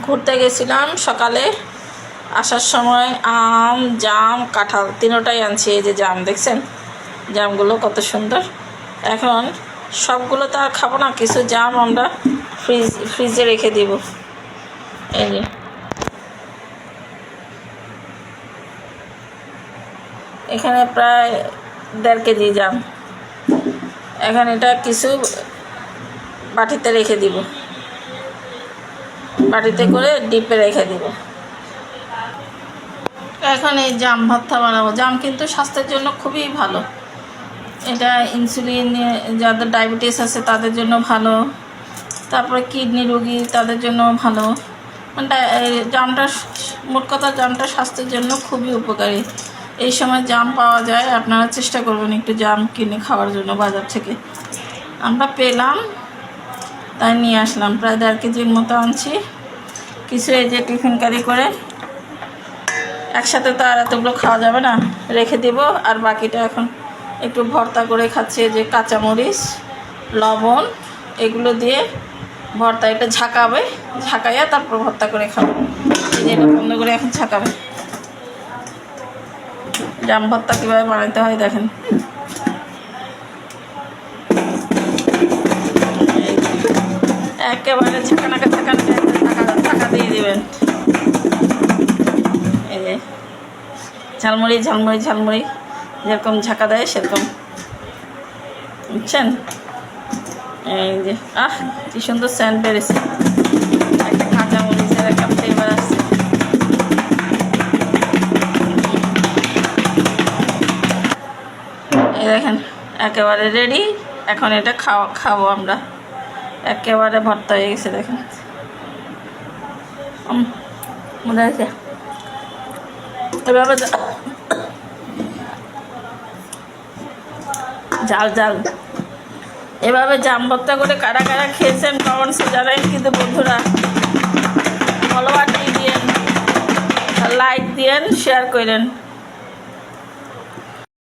ঘুরতে গেছিলাম সকালে, আসার সময় আম, জাম, কাঁঠাল তিনোটাই আনছি। এই যে জাম দেখছেন, জামগুলো কত সুন্দর। এখন সবগুলো তো আর খাবো না, কিছু জাম আমরা ফ্রিজে রেখে দিব। এই যে এখানে প্রায় 1.5 কেজি জাম। এখন এটা কিছু বাটিতে রেখে দিব, বাটিতে করে ডিপে রেখে দিব। এখন এই জাম ভর্তা বানাবো। জাম কিন্তু স্বাস্থ্যের জন্য খুবই ভালো। এটা ইনসুলিন, যাদের ডায়াবেটিস আছে তাদের জন্য ভালো, তারপরে কিডনি রোগী তাদের জন্য ভালো। মানে জামটা, মোট কথা জামটা স্বাস্থ্যের জন্য খুবই উপকারী। এই সময় জাম পাওয়া যায়, আপনারা চেষ্টা করবেন একটু জাম কিনে খাওয়ার জন্য বাজার থেকে। আমরা পেলাম তাই নিয়ে আসলাম, প্রায় 1.5 কেজির মতো আনছি। কিছু এই যে টিফিন ক্যারি করে, একসাথে তো আর এতগুলো খাওয়া যাবে না, রেখে দিব। আর বাকিটা এখন একটু ভর্তা করে খাচ্ছি। যে কাঁচামরিচ, লবণ এগুলো দিয়ে ভর্তা, এটা ঝাঁকাবে, ঝাঁকাইয়া তারপর ভর্তা করে খাবো। এই যে এটা বন্ধ করে এখন ঝাঁকাবে। জাম ভর্তা কীভাবে বানাতে হয় দেখেন। একেবারে ঝাঁকানাকা ঝাঁকা দিয়ে দেবেন। এই যে ঝালমুড়ি ঝালমুড়ি ঝালমুড়ি যেরকম ঝাঁকা দেয় সেরকম, বুঝছেন? এই যে কি সুন্দর স্যান্ড বেড়েছে, একটা কাঁচা মরিচের একটা ফ্লেভার আসছে। এই দেখেন একেবারে রেডি। এখন এটা খাবো আমরা। একেবারে ভর্তা হয়ে গেছে দেখেন, মনে হয়েছে। এভাবে ঝাল ঝাল এভাবে জাম ভর্তা করে কারা কারা খেয়েছেন কমেন্টসে জানাই। কিন্তু বন্ধুরা ফলোয়ার দিয়ে দিয়েন, লাইক দিয়েন, শেয়ার করেন।